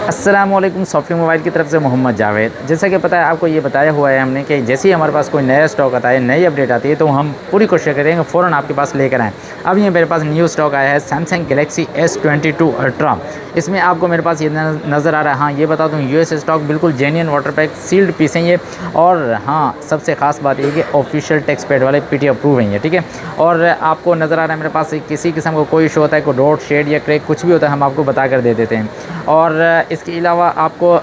अस्सलामुअलैकुम। Software mobile की तरफ से मोहम्मद जावेद। जैसा कि पता है आपको, ये बताया हुआ है हमने कि जैसे ही हमारे पास कोई नया स्टॉक आता है, नई अपडेट आती है, तो हम पूरी कोशिश करेंगे फ़ौरन आपके पास लेकर आएँ। अब ये मेरे पास न्यू स्टॉक आया है सैमसंग गैलेक्सी S22 अल्ट्रा। इसमें आपको मेरे पास ये नज़र आ रहा है। हाँ, ये बता दूँ, यूएस स्टॉक बिल्कुल genuine water pack sealed piece हैं ये। और हाँ, सबसे खास बात ये कि ऑफिशियल टैक्स पेड वाले पीटी अप्रूव हैं ये, ठीक है। और आपको नज़र आ रहा है मेरे पास किसी किस्म का कोई इशू होता है, कोई डॉट शेड या क्रैक कुछ भी होता है, हम आपको बता कर दे देते हैं। और इसके अलावा आपको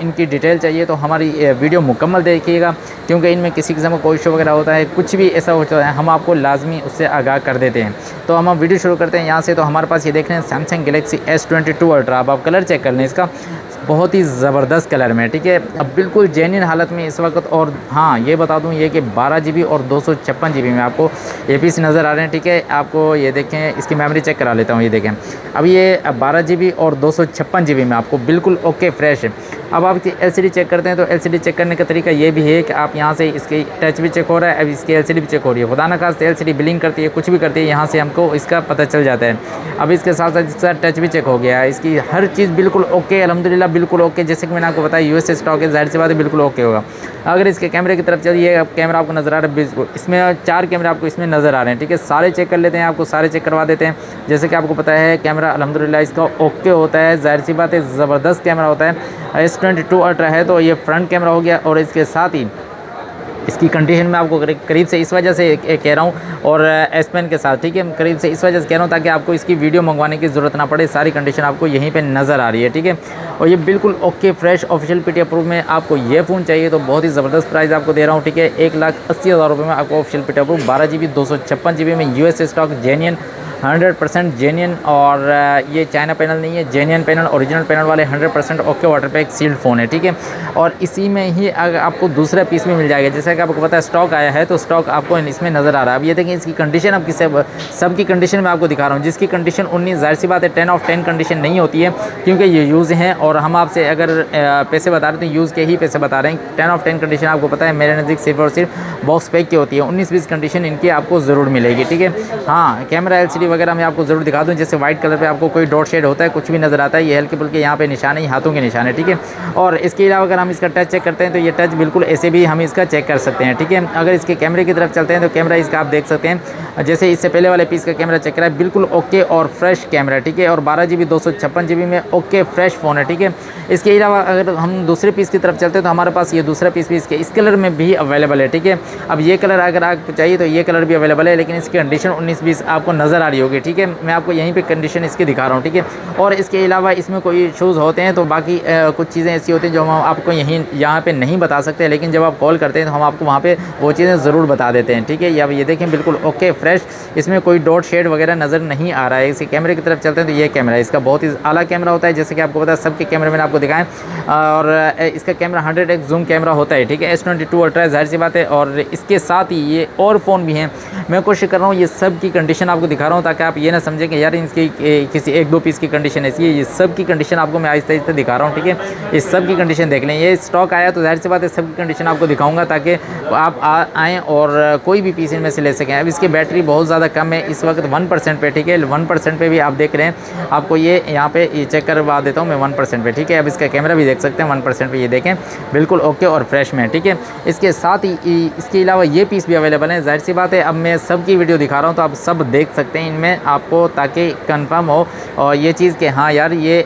इनकी डिटेल चाहिए तो हमारी वीडियो मुकम्मल देखिएगा, क्योंकि इनमें किसी किस्म का कोई इशू वगैरह होता है, कुछ भी ऐसा होता है, हम आपको लाजमी उससे आगाह कर देते हैं। तो हम वीडियो शुरू करते हैं यहाँ से। तो हमारे पास ये देख रहे हैं सैमसंग गैलेक्सी S22 अल्ट्रा। अब आप कलर चेक कर लें इसका, बहुत ही ज़बरदस्त कलर में, ठीक है। अब बिल्कुल जेन्युइन हालत में इस वक्त। और हाँ, ये बता दूँ ये कि 12 GB और 256 GB में आपको ये पीस नज़र आ रहे हैं, ठीक है। आपको ये देखें, इसकी मेमोरी चेक करा लेता हूँ। ये देखें, अब ये 12 GB और 256 GB में आपको बिल्कुल ओके फ्रेश है। अब आप LCD चेक करते हैं तो LCD चेक करने का तरीका ये भी है कि आप यहाँ से इसकी टच भी चेक हो रहा है, अब इसकी LCD भी चेक हो रही है। खुदा न खास्ते LCD बिलिंग करती है, कुछ भी करती है, यहाँ से हमको इसका पता चल जाता है। अब इसके साथ साथ इसका टच भी चेक हो गया है, इसकी हर चीज़ बिल्कुल ओके, अल्हम्दुलिल्लाह बिल्कुल ओके। जैसे कि मैंने आपको बताया यूएस स्टॉक है, जाहिर सी बात है बिल्कुल ओके होगा। अगर इसके कैमरे की तरफ चलिए, अब कैमरा आपको नज़र आ रहा है बिल्कुल, इसमें 4 कैमरे आपको इसमें नज़र आ रहे हैं, ठीक है। सारे चेक कर लेते हैं, आपको सारे चेक करवा देते हैं। जैसे कि आपको पता है कैमरा अल्हम्दुलिल्लाह इसका ओके होता है, जाहिर सी बात है ज़बरदस्त कैमरा होता है। S22 अल्ट्रा है तो ये फ्रंट कैमरा हो गया, और इसके साथ ही इसकी कंडीशन मैं आपको करीब से इस वजह से कह रहा हूँ, और S पेन के साथ, ठीक है, करीब से इस वजह से कह रहा हूँ ताकि आपको इसकी वीडियो मंगवाने की ज़रूरत ना पड़े। सारी कंडीशन आपको यहीं पे नज़र आ रही है, ठीक है। और ये बिल्कुल okay fresh official PT approve में आपको ये फ़ोन चाहिए तो बहुत ही ज़बरदस्त प्राइस आपको दे रहा हूँ, ठीक है। 1,80,000 रुपये में आपको official PT approve 12 GB 256 GB में यूएस स्टॉक जेन्युइन 100% जेन्युइन। और ये चाइना पैनल नहीं है, जेन्युइन पैनल, ओरिजिनल पैनल वाले 100% okay water pack sealed phone है, ठीक है। और इसी में ही अगर आपको दूसरा पीस भी मिल जाएगा, जैसा कि आपको पता है स्टॉक आया है तो स्टॉक आपको इसमें नज़र आ रहा है। अब ये देखें इसकी कंडीशन, अब किसे सब की कंडीशन मैं आपको दिखा रहा हूँ। जिसकी कंडीशन 19, जाहिर सी बात है 10 ऑफ 10 कंडीशन नहीं होती है, क्योंकि ये यूज़ हैं और हम आपसे अगर पैसे बता रहे हैं तो यूज़ के ही पैसे बता रहे हैं। 10 ऑफ 10 कंडीशन आपको पता है मेरे नज़दीक सिर्फ और सिर्फ बॉक्स पैक की होती है। 19-20 कंडीशन इनकी आपको ज़रूर मिलेगी, ठीक है। हाँ, कैमरा LCD वगैरह मैं आपको ज़रूर दिखा दूँ। जैसे वाइट कलर पे आपको कोई डॉट शेड होता है, कुछ भी नज़र आता है, ये हल्के फुल्के यहाँ पे निशान है, हाथों के निशान है, ठीक है। और इसके अलावा अगर हम इसका टच चेक करते हैं तो ये टच बिल्कुल ऐसे भी हम इसका चेक कर सकते हैं, ठीक है। अगर इसके कैमरे की तरफ चलते हैं तो कैमरा इसका आप देख सकते हैं, जैसे इससे पहले वाले पीस का कैमरा चेक करा है, बिल्कुल ओके और फ्रेश कैमरा, ठीक है। और 12 GB 256 GB में ओके फ्रेश फ़ोन है, ठीक है। इसके अलावा अगर हम दूसरे पीस की तरफ चलते हैं तो हमारे पास ये दूसरा पीस भी इसके इस कलर में भी अवेलेबल है, ठीक है। अब ये कलर अगर आपको चाहिए तो ये कलर भी अवेलेबल है, लेकिन इसकी कंडीशन 19-20 आपको नज़र आ रही होगी, ठीक है। मैं आपको यहीं पे कंडीशन इसकी दिखा रहा हूँ, ठीक है। और इसके अलावा इसमें कोई इशूज़ होते हैं तो बाकी कुछ चीज़ें ऐसी होती हैं जो हम आपको यहाँ पे नहीं बता सकते, लेकिन जब आप कॉल करते हैं तो हम आपको वहाँ पे वो चीज़ें ज़रूर बता देते हैं, ठीक है। या ये देखें बिल्कुल ओके फ्रेश, इसमें कोई डॉट शेड वगैरह नज़र नहीं आ रहा है। इसके कैमरे की तरफ चलते हैं तो ये कैमरा इसका बहुत ही आला कैमरा होता है, जैसे कि आपको पता है सबके कैमरे मैंने आपको दिखाएं। और इसका कैमरा 100x जूम कैमरा होता है, ठीक है। S22 अल्ट्रा जाहिर सी बात है। और इसके साथ ही ये और फ़ोन भी हैं, मैं कोशिश कर रहा हूँ ये सब की कंडीशन आपको दिखा रहा हूँ ताकि आप ये ना समझें कि यार इसकी किसी 1-2 पीस की कंडीशन ऐसी है। ये सब की कंडीशन आपको मैं आहिस्ते आहिस्ते दिखा रहा हूँ, ठीक है। इस सब की कंडीशन देख लें, ये स्टॉक आया तो जाहिर सी बात है सब की कंडीशन आपको दिखाऊंगा ताकि आप आएँ और कोई भी पीस इनमें से ले सकें। अब इसकी बैटरी बहुत ज़्यादा कम है इस वक्त 1% पे, ठीक है। 1% पे भी आप देख रहे हैं, आपको ये यहाँ पे ये चेक करवा देता हूँ मैं 1% पे, ठीक है। अब इसका कैमरा भी देख सकते हैं 1% पे, ये देखें बिल्कुल ओके और फ्रेश में, ठीक है। इसके साथ ही इसके अलावा ये पीस भी अवेलेबल है, जाहिर सी बात है अब मैं सब की वीडियो दिखा रहा हूँ तो आप सब देख सकते हैं इनमें आपको, ताकि कंफर्म हो और ये चीज़ कि हाँ यार ये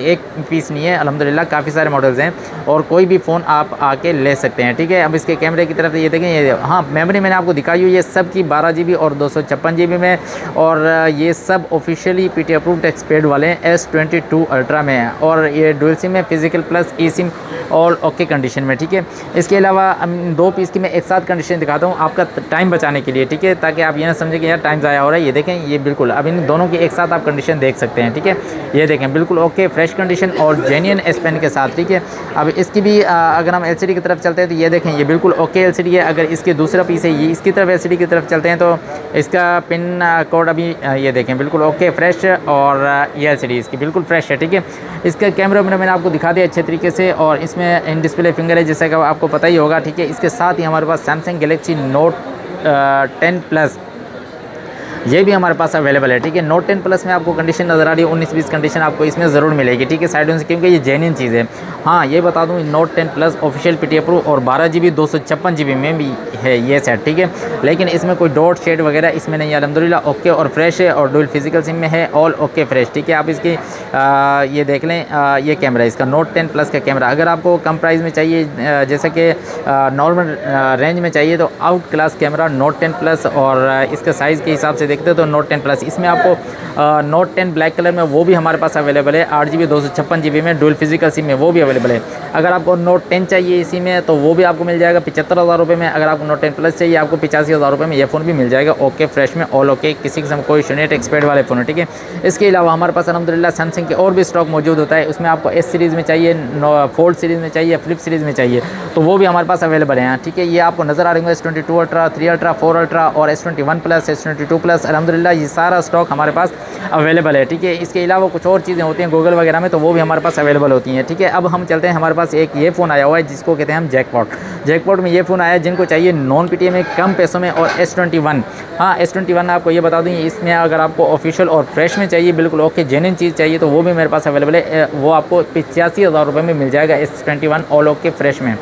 एक पीस नहीं है, अल्हम्दुलिल्लाह काफ़ी सारे मॉडल्स हैं और कोई भी फ़ोन आप आके ले सकते हैं, ठीक है। अब इसके कैमरे की तरफ ये देखें, ये हाँ मेमोरी मैंने आपको दिखाई हुई, ये सब की 12 GB और 256 GB में, और ये सब officially PT approve tax paid वाले हैं S22 अल्ट्रा में है। और ये डुअल सिम है, फिजिकल प्लस ई सिम और ओके कंडीशन में, ठीक है। इसके अलावा 2 पीस की मैं एक साथ कंडीशन दिखाता हूँ आपका टाइम बचाने के लिए, ठीक है, ताकि आप ये ना समझें कि यार टाइम ज़ाया हो रहा है। ये देखें ये बिल्कुल अब इन दोनों की एक साथ आप कंडीशन देख सकते हैं, ठीक है। ये देखें बिल्कुल ओके फ्रेश कंडीशन और जेन्युइन S पेन के साथ, ठीक है। अब इसकी भी अगर हम LCD की तरफ चलते हैं तो ये देखें ये बिल्कुल ओके LCD है। अगर इसके दूसरा पीस है ये इसकी तरफ LCD की तरफ चलते हैं तो इसका पिन कोड अभी ये देखें बिल्कुल ओके फ्रेश, और ये LCD इसकी बिल्कुल फ्रेश है, ठीक है। इसका कैमरा मैंने आपको दिखा दिया अच्छे तरीके से, और इसमें इन डिस्प्ले फिंगर है जैसा कि आपको पता ही होगा, ठीक है। इसके साथ ही हमारे पास सैमसंग गैलेक्सी नोट 10 प्लस ये भी हमारे पास अवेलेबल है, ठीक है। नोट 10 प्लस में आपको कंडीशन नज़र आ रही है 19-20 कंडीशन आपको इसमें ज़रूर मिलेगी, ठीक है, साइडों से, क्योंकि ये जेन्युइन चीज़ है। हाँ, ये बता दूँ note 10 plus official PT approve और 12 GB 256 GB में भी है ये सेट, ठीक है। लेकिन इसमें कोई डॉट शेड वगैरह इसमें नहीं है, अल्हम्दुलिल्लाह ओके और फ्रेश है और डुअल फिजिकल सिम में है, ऑल ओके फ्रेश, ठीक है। आप इसकी ये देख लें, ये कैमरा इसका नोट 10 प्लस का कैमरा, अगर आपको कम प्राइस में चाहिए जैसे कि नॉर्मल रेंज में चाहिए तो out class camera note 10 plus, और इसका साइज़ के हिसाब से देखते हो तो नोट 10 प्लस इसमें आपको नोट 10 ब्लैक कलर में वो भी हमारे पास अवेलेबल है, 8 GB 256 GB में डुअल फिजिकल सिम में वो भी अवेलेबल है। अगर आपको नोट 10 चाहिए इसी में तो वो भी आपको मिल जाएगा 75,000 रुपये में। अगर आपको नोट 10 प्लस चाहिए आपको 85,000 रुपये में ये फ़ोन भी मिल जाएगा ओके फ्रेश में, ऑल ओके, किसी किस्म कोई इशू नहीं, एक्सपर्ट वाले फ़ोन है, ठीक है। इसके अलावा हमारे पास अलहमदिल्ला सैमसंग के और भी स्टॉक मौजूद होता है, उसमें आपको एस सीरीज़ में चाहिए, फोल्ड सीरीज़ में चाहिए, फ्लिप सीरीज़ में चाहिए तो वो भी हमारे पास अवेलेबल है, ठीक है। ये आपको नज़र आ रहे हैं S22 अल्ट्रा, 3 अल्ट्रा, 4 अल्ट्रा और S21 प्लस, S22 प्लस, अलहमदिल्ला ये सारा स्टॉक हमारे पास अवेलेबल है, ठीक है। इसके अलावा कुछ और चीज़ें होती हैं गूगल वगैरह में तो वो भी हमारे पास अवेलेबल होती हैं, ठीक है। अब हम चलते हैं, हमारे पास एक ये फ़ोन आया हुआ है जिसको कहते हैं हम जैकपॉट में ये फ़ोन आया है जिनको चाहिए नॉन पीटीए में कम पैसों में, और S21, हाँ S21 आपको ये बता दूँ इसमें अगर आपको ऑफिशियल और फ्रेश में चाहिए, बिल्कुल ओके जेन्युइन चीज़ चाहिए तो वो भी मेरे पास अवेलेबल है, वो आपको 85,000 रुपये में मिल जाएगा S21 ऑल ओके फ्रेश में,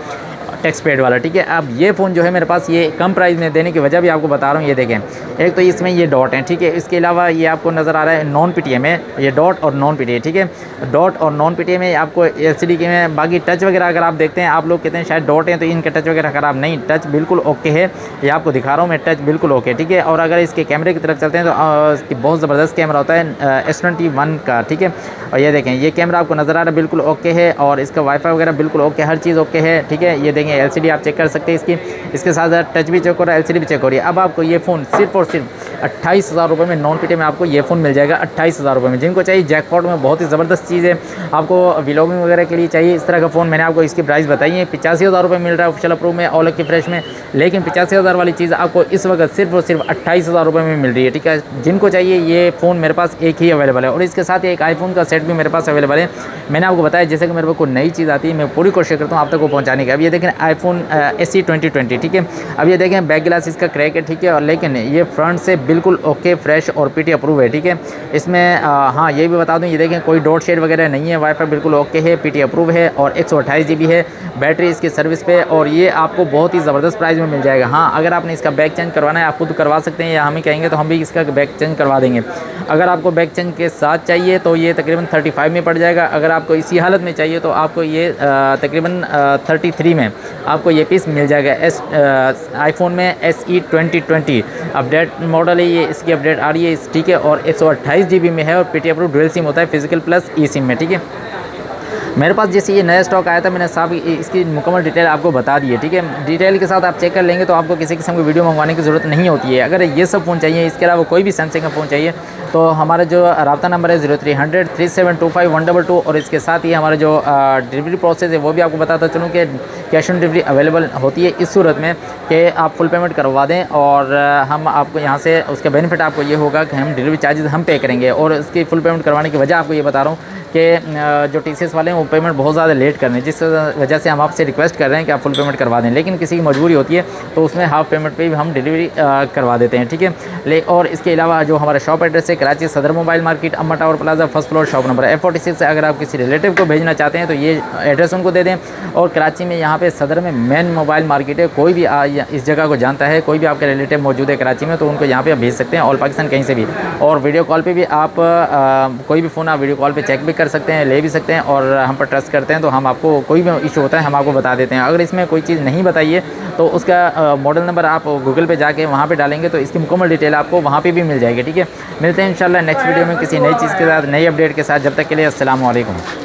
टच पैड वाला, ठीक है। अब ये फ़ोन जो है मेरे पास ये कम प्राइस में देने की वजह भी आपको बता रहा हूँ, ये देखें, एक तो इसमें ये डॉट है, ठीक है। इसके अलावा ये आपको नज़र आ रहा है नॉन पीटीए में, ये डॉट और नॉन पीटीए, ठीक है। डॉट और नॉन पीटीए में आपको एलसीडी के में, बाकी टच वगैरह अगर आप देखते हैं, आप लोग कहते हैं शायद डॉट है तो इनका टच वगैरह ख़राब नहीं, टच बिल्कुल ओके है, ये आपको दिखा रहा हूँ मैं, टच बिल्कुल ओके, ठीक है। और अगर इसके कैमरे की तरफ चलते हैं तो इसकी बहुत ज़बरदस्त कैमरा होता है S21 का, ठीक है। और ये देखें, ये कैमरा आपको नज़र आ रहा है बिल्कुल ओके है, और इसका वाईफाई वगैरह बिल्कुल ओके, हर चीज़ ओके है, ठीक है। ये देखें एलसीडी आप चेक कर सकते हैं इसकी, इसके साथ साथ टच भी चेक हो रहा है, एलसीडी भी चेक हो रही है। अब आपको ये फ़ोन सिर्फ और सिर्फ 28,000 रुपये में नॉन पीटीए में आपको ये फ़ोन मिल जाएगा 28,000 रुपये में। जिनको चाहिए जैकपॉट में बहुत ही ज़बरदस्त चीज़ है, आपको व्लॉगिंग वगैरह के लिए चाहिए इस तरह का फ़ोन, मैंने आपको इसकी प्राइस बताई है 85,000 रुपये मिल रहा है ऑफिशियल अप्रूव में ऑल ओके फ्रेश में, लेकिन 85,000 वाली चीज़ आपको इस वक्त सिर्फ और सिर्फ 28,000 रुपये में मिल रही है, ठीक है। जिनको चाहिए ये फ़ोन मेरे पास एक ही अवेलेबल है, और इसके साथ एक आईफोन का सेट भी मेरे पास अवेलेबल है। मैंने आपको बताया जैसे कि मेरे को कोई नई चीज़ आती है मैं पूरी कोशिश करता हूँ आप तक को पहुँचाने की। अब ये देखें आईफोन SE 2020, ठीक है। अब ये देखें बैक ग्लास इसका क्रैक है, ठीक है, और लेकिन ये फ्रंट से बिल्कुल ओके फ्रेश और पीटी अप्रूव है, ठीक है। इसमें हाँ ये भी बता दूं, ये देखें कोई डॉट शेड वगैरह नहीं है, वाईफाई बिल्कुल ओके है, पीटी अप्रूव है, और 128 GB है बैटरी इसकी सर्विस पे, और ये आपको बहुत ही ज़बरदस्त प्राइस में मिल जाएगा। हाँ अगर आपने इसका बैक चेंज करवाना है आप खुद करवा सकते हैं, या हमें कहेंगे तो हम भी इसका बैक चेंज करवा देंगे। अगर आपको बैक चेंज के साथ चाहिए तो ये तकरीबन 35 में पड़ जाएगा, अगर आपको इसी हालत में चाहिए तो आपको ये तकरीबन 33 में आपको ये पीस मिल जाएगा। आईफोन में SE 2020 अपडेट मॉडल है ये, इसकी अपडेट आ रही है, ठीक है, और 128 GB में है, और पीटी अप्रूव डुअल सिम होता है फिजिकल प्लस ई सिम में, ठीक है। मेरे पास जैसे ये नया स्टॉक आया था मैंने साहब इसकी मुकम्मल डिटेल आपको बता दी है, ठीक है। डिटेल के साथ आप चेक कर लेंगे तो आपको किसी किस्म की वीडियो मंगवाने की ज़रूरत नहीं होती है। अगर ये सब फ़ोन चाहिए, इसके अलावा कोई भी सैमसंग का फ़ोन चाहिए तो हमारा जो रब्ता नंबर है 0300 3725 122, और इसके साथ ही हमारा जो डिलीवरी प्रोसेस है वो भी आपको बताता चलूँ कि कैश ऑन डिलीवरी अवेलेबल होती है इस सूरत में कि आप फुल पेमेंट करवा दें, और हम आपको यहाँ से उसका बेनिफिट आपको ये होगा कि हम डिलीवरी चार्जेस हम पे करेंगे। और इसकी फुल पेमेंट करवाने की वजह आपको ये बता रहा हूँ कि जो TCS वाले हैं वो पेमेंट बहुत ज़्यादा लेट कर रहे हैं, जिस वजह से हम आपसे रिक्वेस्ट कर रहे हैं कि आप फुल पेमेंट करवा दें, लेकिन किसी की मजबूरी होती है तो उसमें हाफ पेमेंट पे भी हम डिलीवरी करवा देते हैं, ठीक है। और इसके अलावा जो हमारा शॉप एड्रेस है कराची सदर मोबाइल मार्केट अम्मा tower plaza first floor shop number F46 है। अगर आप किसी रिलेटिव को भेजना चाहते हैं तो ये एड्रेस उनको दे दें। और कराची में यहाँ पे सदर में मेन मोबाइल मार्केट है, कोई भी इस जगह को जानता है, कोई भी आपके रिलेटिव मौजूद है कराची में तो उनको यहाँ पे आप भेज सकते हैं, ऑल पाकिस्तान कहीं से भी। और वीडियो कॉल पे भी आप कोई भी फ़ोन आप वीडियो कॉल पे चेक भी कर सकते हैं, ले भी सकते हैं, और हम पर ट्रस्ट करते हैं तो हम आपको कोई भी इशू होता है हम आपको बता देते हैं। अगर इसमें कोई चीज़ नहीं बताइए तो उसका मॉडल नंबर आप गूगल पे जाके वहाँ पे डालेंगे तो इसकी मुकम्मल डिटेल आपको वहाँ पे भी मिल जाएगी, ठीक है। मिलते हैं इंशाल्लाह नेक्स्ट वीडियो में किसी नई चीज़ के साथ, नई अपडेट के साथ। जब तक के लिए अस्सलाम वालेकुम।